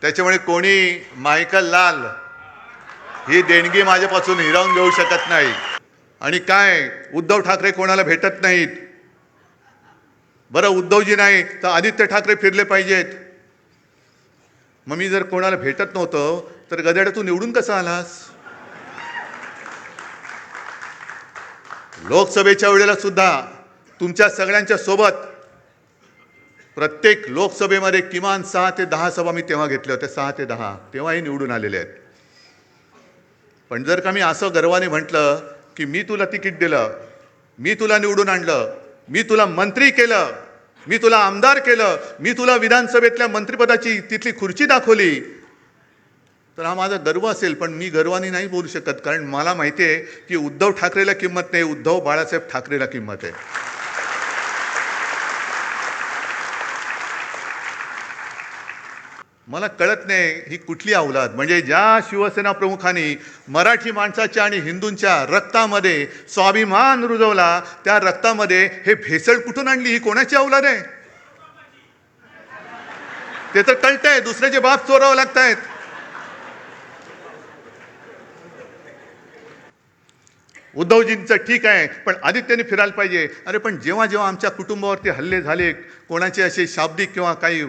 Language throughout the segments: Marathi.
त्याच्यामुळे कोणी मायकल लाल ही देणगी माझ्यापासून हिरावून घेऊ शकत नाही. आणि काय उद्धव ठाकरे कोणाला भेटत नाहीत. बरं उद्धवजी नाही तर आदित्य ठाकरे फिरले पाहिजेत. मग मी जर कोणाला भेटत नव्हतो तर गधेडा तू निवडून कसा आलास? लोकसभेच्या वेळेला सुद्धा तुमच्या सगळ्यांच्या सोबत प्रत्येक लोकसभेमध्ये किमान 6 ते 10 सभा मी तेव्हा घेतल्या होत्या. 6 ते 10 तेव्हाही निवडून आलेले आहेत. पण जर का मी असं गर्वाने म्हटलं की मी तुला तिकीट दिलं, मी तुला निवडून आणलं, मी तुला मंत्री केलं, मी तुला आमदार केलं, मी तुला विधानसभेतल्या मंत्रिपदाची तिथली खुर्ची दाखवली, तर हा माझा गर्व असेल. पण मी गर्वाने नाही बोलू शकत, कारण मला माहिती आहे की उद्धव ठाकरेला किंमत नाही, उद्धव बाळासाहेब ठाकरेला किंमत आहे. मला कळत नाही ही कुठली अवलाद. म्हणजे ज्या शिवसेना प्रमुखांनी मराठी माणसाच्या आणि हिंदूंच्या रक्तामध्ये स्वाभिमान रुजवला, त्या रक्तामध्ये हे भेसळ कुठून आणली? ही कोणाची अवलाद आहे? ते तर कळतंय, दुसऱ्याचे बाप चोरावं लागतायत. उद्धवजींचं ठीक आहे, पण आदित्यने फिरायला पाहिजे. अरे पण जेव्हा जेव्हा आमच्या कुटुंबावरती हल्ले झाले, कोणाचे असे शाब्दिक किंवा काही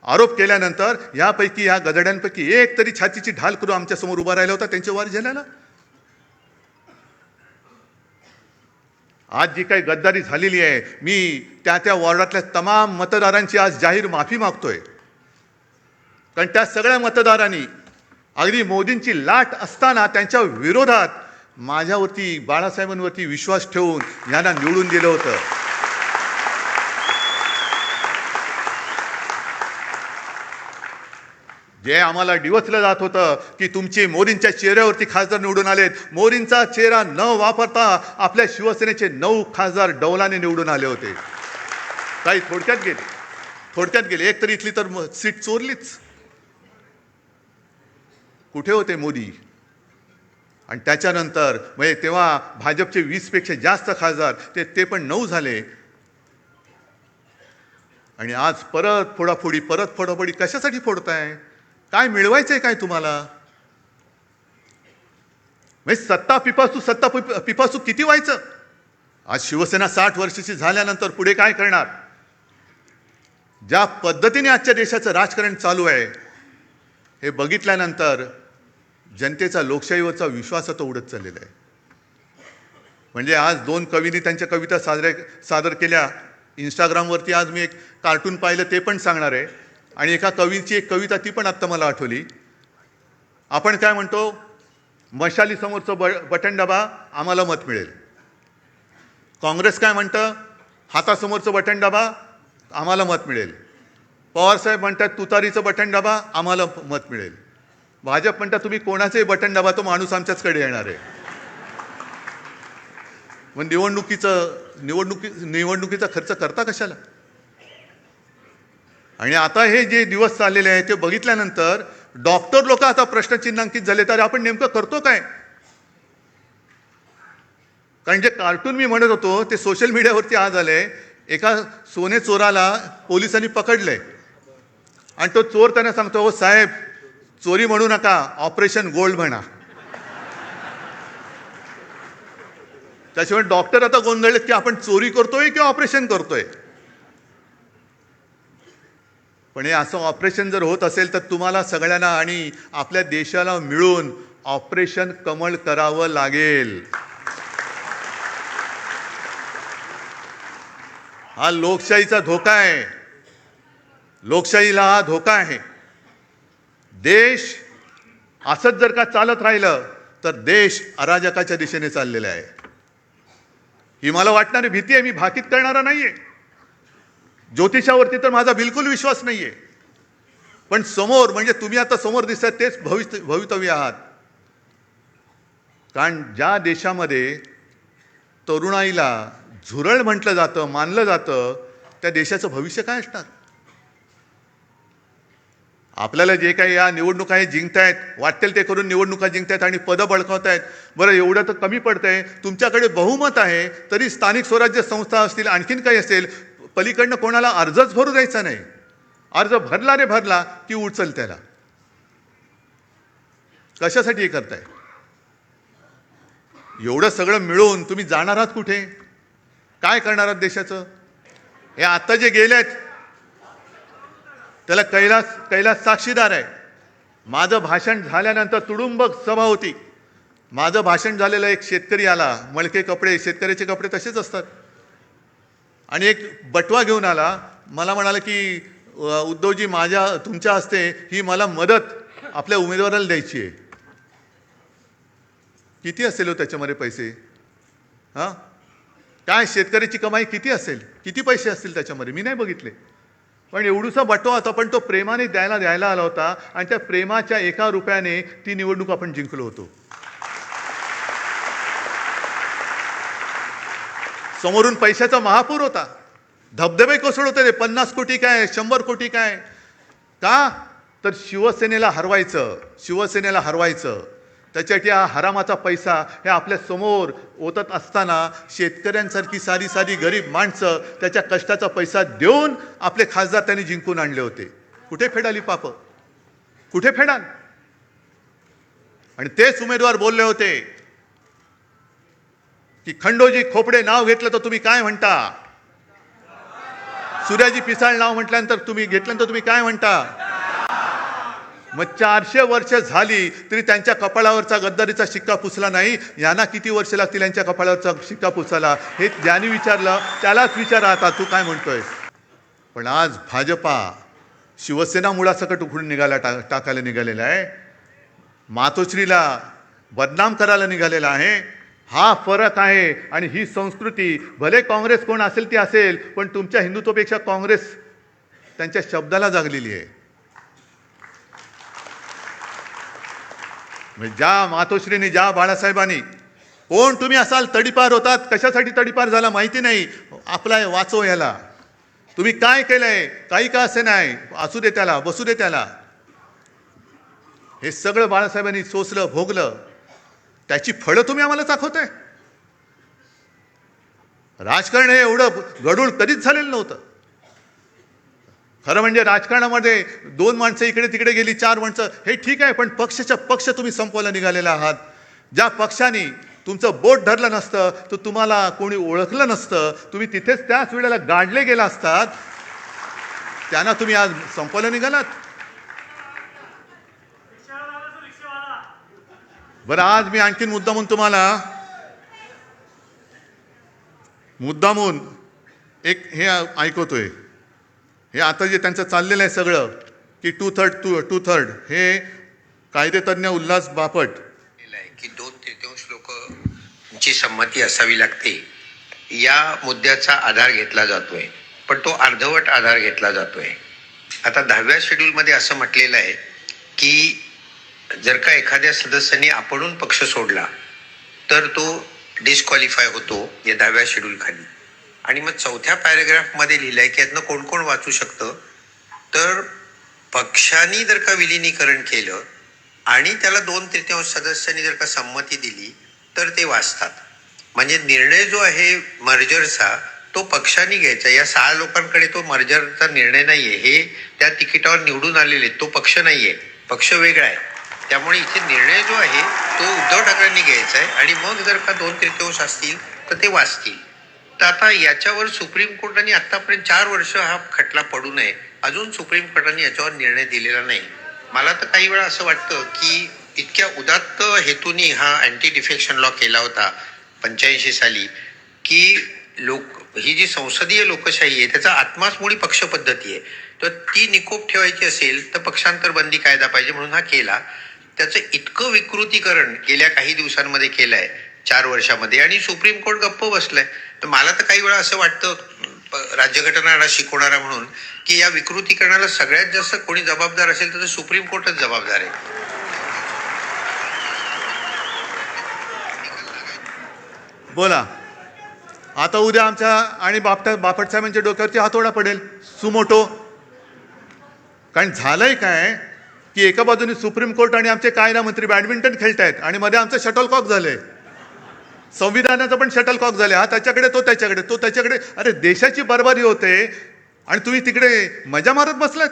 आरोप केल्यानंतर यापैकी या गधड्यांपैकी एक तरी छातीची ढाल करून आमच्या समोर उभा राहिला होता त्यांच्या वार झेलायला. आज जी काही गद्दारी झालेली आहे, मी त्या वॉर्डातल्या तमाम मतदारांची आज जाहीर माफी मागतोय. कारण त्या सगळ्या मतदारांनी अगदी मोदींची लाट असताना त्यांच्या विरोधात माझ्यावरती, बाळासाहेबांवरती विश्वास ठेवून यांना निवडून दिलं होतं. जे आम्हाला डिवचलं जात होतं की तुमची मोदींच्या चेहऱ्यावरती खासदार निवडून आलेत, मोदींचा चेहरा न वापरता आपल्या शिवसेनेचे 9 खासदार डौलाने निवडून आले होते. काही थोडक्यात गेले. एक तरी इथली तर सीट चोरलीच. कुठे होते मोदी? आणि त्याच्यानंतर म्हणजे तेव्हा भाजपचे 20 पेक्षा जास्त खासदार ते पण 9 झाले. आणि आज परत फोडाफोडी कशासाठी फोडताय? काय मिळवायचंय काय तुम्हाला? म्हणजे सत्ता पिपासू किती व्हायचं? आज शिवसेना 60 वर्षाची झाल्यानंतर पुढे काय करणार? ज्या पद्धतीने आजच्या देशाचं राजकारण चालू आहे हे बघितल्यानंतर जनतेचा लोकशाहीवरचा विश्वास आता उडत चाललेला आहे. म्हणजे आज 2 कवींनी त्यांच्या कविता सादर केल्या. इंस्टाग्रामवरती आज मी एक कार्टून पाहिलं, ते पण सांगणार आहे. आणि एका कवीची एक कविता ती पण आत्ता मला आठवली. आपण काय म्हणतो? मशाली समोरचं बटन दाबा आम्हाला मत मिळेल. काँग्रेस काय म्हणतं? हातासमोरचं बटन दाबा आम्हाला मत मिळेल. पवारसाहेब म्हणतात तुतारीचं बटन दाबा आम्हाला मत मिळेल. भाजप म्हणतात तुम्ही कोणाचंही बटन दाबा, तो माणूस आमच्याचकडे येणार आहे. मग निवडणुकीचा खर्च करता कशाला? आणि आता हे जे दिवस चाललेले आहेत ते बघितल्यानंतर डॉक्टर लोक आता प्रश्नचिन्हांकित झाले, तर आपण नेमकं करतो काय? कारण जे कार्टून मी म्हणत होतो ते सोशल मीडियावरती आज आले. एका सोने चोराला पोलिसांनी पकडलंय आणि तो चोर त्यांना सांगतो, हो साहेब चोरी म्हणू नका, ऑपरेशन गोल्ड म्हणा. त्याशिवाय डॉक्टर आता गोंधळलेत की आपण चोरी करतोय की ऑपरेशन करतोय. पण हे असं ऑपरेशन जर होत असेल तर तुम्हाला सगळ्यांना आणि आपल्या देशाला मिळून ऑपरेशन कमळ करावं लागेल. हा लोकशाहीचा धोका आहे. लोकशाहीला हा धोका आहे. देश असंच जर का चालत राहिलं तर देश अराजकाच्या दिशेने चाललेला आहे. ही मला वाटणारी भीती आहे. मी भाकीत करणारा नाहीये. ज्योतिषावरती तर माझा बिलकुल विश्वास नाहीये. पण समोर, म्हणजे तुम्ही आता समोर दिसतात तेच भवितव्य आहात. कारण ज्या देशामध्ये तरुणाईला झुरळ म्हटलं जातं, मानलं जातं, त्या देशाचं भविष्य काय असणार? आपल्याला जे काही या निवडणुका हे जिंकतायत, वाटेल ते करून निवडणुका जिंकतायत आणि पदं बळकावतायत. बरं एवढं तर कमी पडतंय, तुमच्याकडे बहुमत आहे तरी स्थानिक स्वराज्य संस्था असतील, आणखीन काही असेल, पलीकडनं कोणाला अर्जच भरू द्यायचा नाही. अर्ज भरला रे भरला की उचल त्याला. कशासाठी हे करताय? एवढं सगळं मिळून तुम्ही जाणार आहात कुठे? काय करणार आहात देशाचं? हे आता जे गेलेत त्याला कैलास साक्षीदार आहे. माझं भाषण झाल्यानंतर तुडुंब सभा होती. माझं भाषण झालेलं एक शेतकरी आला, मळके कपडे, शेतकऱ्याचे कपडे तसेच असतात, आणि एक बटवा घेऊन आला. मला म्हणाला की उद्धवजी, तुमच्या हस्ते ही मला मदत आपल्या उमेदवाराला द्यायची आहे. किती असेल हो त्याच्यामध्ये पैसे? हां, काय शेतकऱ्याची कमाई किती असेल? किती पैसे असतील त्याच्यामध्ये? मी नाही बघितले. पण एवढूसा बटवा होता, पण तो प्रेमाने द्यायला आला होता, आणि त्या प्रेमाच्या एका रुपयाने ती निवडणूक आपण जिंकलो होतो. समोरून पैशाचा महापूर होता, धबधबे कोसळत होते. 50 कोटी काय, 100 कोटी काय? का? तर शिवसेनेला हरवायचं. त्याच्यासाठी हा हरामाचा पैसा हे आपल्या समोर ओतत असताना शेतकऱ्यांसारखी सारी गरीब माणसं त्याच्या कष्टाचा पैसा देऊन आपले खासदार त्यांनी जिंकून आणले होते. कुठे फेडाली पाप? कुठे फेडाल? आणि तेच उमेदवार बोलले होते की खंडोजी खोपडे नाव घेतलं तर तुम्ही काय म्हणता? सूर्याजी पिसाळ नाव म्हटल्यानंतर तुम्ही काय म्हणता? मग 400 वर्ष झाली तरी त्यांच्या कपाळावरचा गद्दारीचा शिक्का पुसला नाही. यांना किती वर्ष लागतील यांच्या कपाळावरचा शिक्का पुसायला? हे ज्यांनी विचारलं त्यालाच विचारा आता, तू काय म्हणतोय? पण आज भाजपा शिवसेना मुळासकट उखडून टाकायला निघालेला आहे. मातोश्रीला बदनाम करायला निघालेला आहे. हा फरक आहे. आणि ही संस्कृती, भले काँग्रेस कोण असेल ती असेल, पण तुमच्या हिंदुत्वापेक्षा काँग्रेस त्यांच्या शब्दाला जागलेली आहे. ज्या मातोश्रीने, ज्या बाळासाहेबांनी, कोण तुम्ही असाल, तडीपार होतात. कशासाठी तडीपार झाला माहिती नाही. आपला वाचो याला. तुम्ही काय केलंय? काही का असे नाही, असू दे त्याला, बसू दे त्याला. हे सगळं बाळासाहेबांनी सोसलं, भोगलं. त्याची फळं तुम्ही आम्हाला दाखवताय. राजकारण हे एवढं गढूळ कधीच झालेलं नव्हतं. खरं म्हणजे राजकारणामध्ये 2 माणसं इकडे तिकडे गेली, 4 माणसं, हे ठीक आहे, पण पक्ष तुम्ही संपवायला निघालेला आहात. ज्या पक्षाने तुमचं बोट धरलं नसतं, तर तुम्हाला कोणी ओळखलं नसतं, तुम्ही तिथेच त्याच वेळेला गाडले गेला असतात, त्यांना तुम्ही आज संपवायला निघालात. बरं, आज मी आणखीन मुद्दामून एक हे ऐकवतोय. हे आता जे त्यांचं चाललेलं आहे सगळं की टू थर्ड हे कायदेतज्ञ उल्हास बापट की 2/3 लोकांची संमती असावी लागते, या मुद्द्याचा आधार घेतला जातोय. पण तो अर्धवट आधार घेतला जातोय. आता 10व्या शेड्यूलमध्ये असं म्हटलेलं आहे की जर का एखाद्या सदस्याने आपणून पक्ष सोडला तर तो डिस्क्वालिफाय होतो या 10व्या शेड्यूल खाली. आणि मग 4थ्या पॅरेग्राफमध्ये लिहिलंय की यातनं कोण कोण वाचू शकतं, तर पक्षांनी जर का विलिनीकरण केलं आणि त्याला 2/3 सदस्यांनी जर का संमती दिली तर ते वाचतात. म्हणजे निर्णय जो आहे मर्जरचा तो पक्षांनी घ्यायचा. या 6 लोकांकडे तो मर्जरचा निर्णय नाहीये. हे त्या तिकिटावर निवडून आलेले, तो पक्ष नाहीये, पक्ष वेगळा आहे. त्यामुळे इथे निर्णय जो आहे तो उद्धव ठाकरेंनी घ्यायचा आहे. आणि मग जर का 2/3 असतील तर ते वाचतील. तर आता याच्यावर सुप्रीम कोर्टाने आतापर्यंत 4 वर्ष हा खटला पडू नये, अजून सुप्रीम कोर्टाने याच्यावर निर्णय दिलेला नाही. मला तर काही वेळा असं वाटतं की इतक्या उदात्त हेतूनी हा अँटी डिफेक्शन लॉ केला होता 85 साली, की ही जी संसदीय लोकशाही आहे त्याचा आत्माच मुळी पक्ष पद्धती आहे. तर ती निकोप ठेवायची असेल तर पक्षांतर बंदी कायदा पाहिजे म्हणून हा केला. त्याचं इतकं विकृतीकरण गेल्या काही दिवसांमध्ये केलंय 4 वर्षामध्ये, आणि सुप्रीम कोर्ट गप्प बसलंय. तर मला तर काही वेळा असं वाटतं राज्यघटना शिकवणारा म्हणून की या विकृतीकरणाला सगळ्यात जास्त कोणी जबाबदार असेल तर सुप्रीम कोर्टच जबाबदार आहे. बोला. आता उद्या आमच्या आणि बापट साहेबांच्या डोक्यावरती हातोडा पडेल सुमोटो. कारण झालंय काय की एका बाजूने सुप्रीम कोर्ट आणि आमचे कायदा मंत्री बॅडमिंटन खेळतायत आणि मध्ये आमचं शटलकॉक झालंय. संविधानाचं पण शटलकॉक झाले. हा त्याच्याकडे, तो त्याच्याकडे. अरे देशाची बरबादी होते. आणि तुम्ही तिकडे मजा मारत बसलात.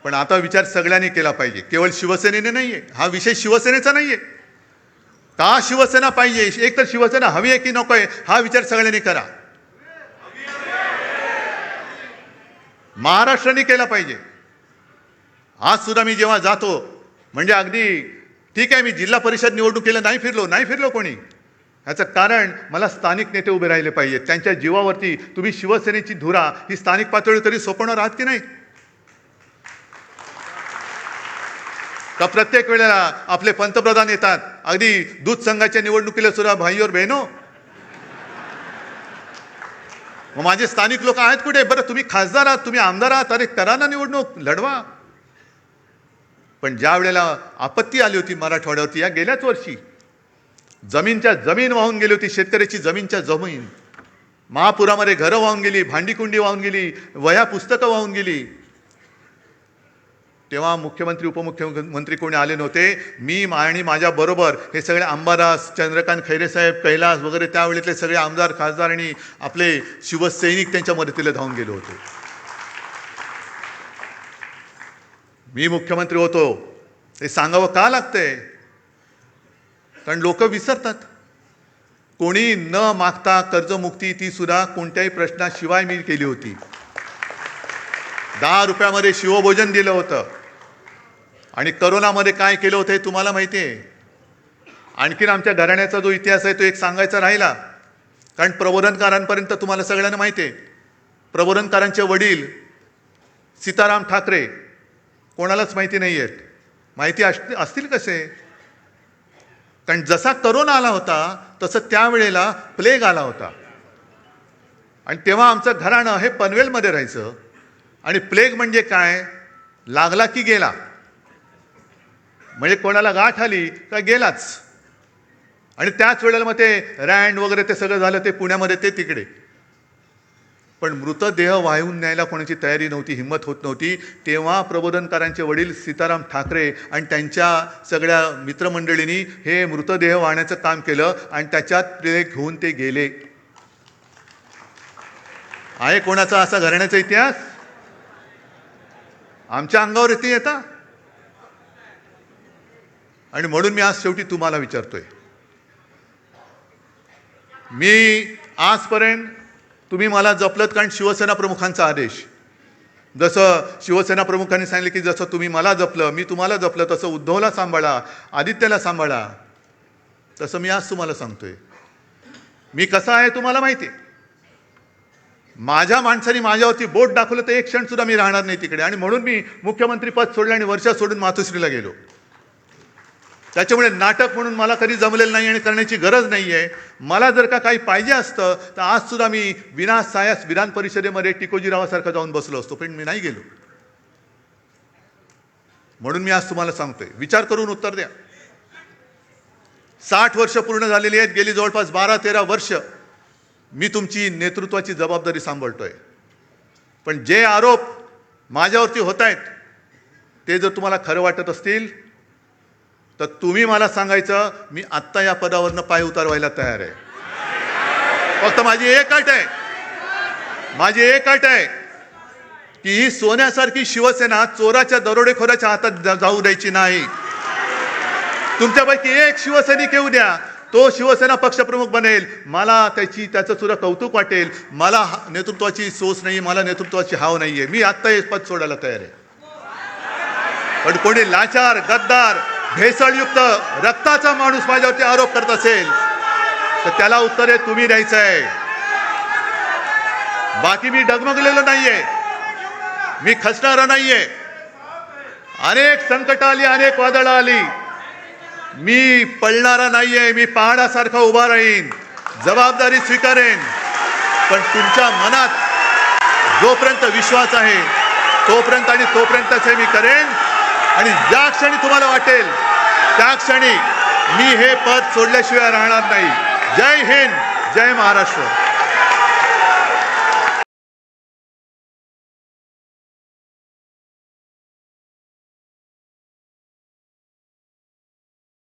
पण आता विचार सगळ्यांनी केला पाहिजे, केवळ शिवसेनेने नाहीये. हा विषय शिवसेनेचा नाहीये. का शिवसेना पाहिजे, एक तर शिवसेना हवी आहे की नको आहे, हा विचार सगळ्यांनी करा. महाराष्ट्राने केला पाहिजे. आज सुद्धा मी जेव्हा जातो, म्हणजे अगदी ठीक आहे, मी जिल्हा परिषद निवडणुकीला नाही फिरलो कोणी. ह्याचं कारण मला स्थानिक नेते उभे राहिले पाहिजेत. त्यांच्या जीवावरती तुम्ही शिवसेनेची धुरा ही स्थानिक पातळीवर तरी सोपवणार आहात की नाही? का प्रत्येक वेळेला आपले पंतप्रधान येतात, अगदी दूध संघाच्या निवडणुकीला सुद्धा भाई और बहिनो, मग माझे स्थानिक लोक आहेत कुठे? बरं, तुम्ही खासदार आहात, तुम्ही आमदार आहात, अरे करा ना निवडणूक, लढवा. पण ज्या वेळेला आपत्ती आली होती मराठवाड्यावरती, या गेल्याच वर्षी जमीनच्या जमीन वाहून गेली होती, शेतकऱ्याची जमीनच्या जमीन, महापुरामध्ये घरं वाहून गेली, भांडीकुंडी वाहून गेली, वह्या पुस्तकं वाहून गेली. तेव्हा मुख्यमंत्री उपमुख्यमंत्री कोणी आले नव्हते. मी आणि माझ्या बरोबर हे सगळे अंबादास, चंद्रकांत खैरे साहेब, कैलास वगैरे त्यावेळेतले सगळे आमदार, खासदार आणि आपले शिवसैनिक त्यांच्या मदतीला धावून गेलो होतो. मी मुख्यमंत्री होतो हे सांगावं का लागतंय? कारण लोक विसरतात. कोणी न मागता कर्जमुक्ती ती सुद्धा कोणत्याही प्रश्नाशिवाय मी केली होती. 10 रुपयामध्ये शिवभोजन दिलं होतं. आणि करोनामध्ये काय केलं होतं हे तुम्हाला माहिती आहे. आणखीन आमच्या घराण्याचा जो इतिहास आहे तो एक सांगायचा राहिला, कारण प्रबोधनकारांपर्यंत तुम्हाला सगळ्यांना माहिती आहे. प्रबोधनकारांचे वडील सीताराम ठाकरे कोणालाच माहिती नाही आहेत. माहिती असतील कसे? कारण जसा करोना आला होता तसं त्यावेळेला प्लेग आला होता. आणि तेव्हा आमचं घराणं हे पनवेलमध्ये राहायचं. आणि प्लेग म्हणजे काय? लागला की गेला. म्हणजे कोणाला गाठ आली का गेलाच. आणि त्याच वेळेला मग ते रँड वगैरे ते सगळं झालं, ते पुण्यामध्ये, ते तिकडे. पण मृतदेह वाहून न्यायला कोणाची तयारी नव्हती, हिंमत होत नव्हती. तेव्हा प्रबोधनकारांचे वडील सीताराम ठाकरे आणि त्यांच्या सगळ्या मित्रमंडळींनी हे मृतदेह वाहण्याचं काम केलं आणि त्याच्यात प्लेग घेऊन ते गेले. आहे कोणाचा असा घराण्याचा इतिहास? आमच्या अंगावर येते येता. आणि म्हणून मी आज शेवटी तुम्हाला विचारतोय, मी आजपर्यंत तुम्ही मला जपलत कारण शिवसेना प्रमुखांचा आदेश. जसं शिवसेना प्रमुखांनी सांगितलं की जसं तुम्ही मला जपलं, मी तुम्हाला जपलं, तसं उद्धवला सांभाळा, आदित्यला सांभाळा, तसं मी आज तुम्हाला सांगतोय. मी कसा आहे तुम्हाला माहिती आहे. माझ्या माणसाने माझ्यावरती बोट दाखवलं तर एक क्षण सुद्धा मी राहणार नाही तिकडे. आणि म्हणून मी मुख्यमंत्री पद सोडलं आणि वर्षा सोडून मातोश्रीला गेलो. त्याच्यामुळे नाटक म्हणून मला कधी जमलेलं नाही आणि करण्याची गरज नाही आहे. मला जर का काही पाहिजे असतं तर आज सुद्धा मी विनासायास विधान परिषदेमध्ये टिकोजीरावासारखं जाऊन बसलो असतो, पण मी नाही गेलो. म्हणून मी आज तुम्हाला सांगतोय, विचार करून उत्तर द्या. 60 वर्ष पूर्ण झालेली आहेत. गेली जवळपास 12-13 वर्ष मी तुमची नेतृत्वाची जबाबदारी सांभाळतोय. पण जे आरोप माझ्यावरती होत आहेत ते जर तुम्हाला खरं वाटत असतील तर तुम्ही मला सांगायचं, मी आत्ता या पदावरनं पाय उतारवायला तयार आहे. फक्त माझी एक अट आहे की ही सोन्यासारखी शिवसेना चोराच्या, दरोडेखोराच्या हातात जाऊ द्यायची नाही. तुमच्यापैकी एक शिवसैनिक येऊ द्या, तो शिवसेना पक्षप्रमुख बनेल, मला त्याचं सुद्धा कौतुक वाटेल. मला नेतृत्वाची सोच नाही, मला नेतृत्वाची हाव नाहीये. मी आत्ता हे पद सोडायला तयार आहे. पण कोणी लाचार, गद्दार, भेसळयुक्त रक्ताचा माणूस माझ्यावरती आरोप करत असेल तर त्याला उत्तर हे तुम्ही द्यायचं आहे. बाकी मी डगमगलेलो नाहीये, मी खचणारा नाहीये. अनेक संकट आली, अनेक वादळं आली, मी पळणारा नाहीये. मी पहाडासारखा उभा राहीन, जबाबदारी स्वीकारेन. पण तुमच्या मनात जोपर्यंत विश्वास आहे तोपर्यंतच हे मी करेन. आणि ज्या क्षणी तुम्हाला वाटेल त्या क्षणी मी हे पद सोडल्याशिवाय राहणार नाही. जय हिंद, जय महाराष्ट्र.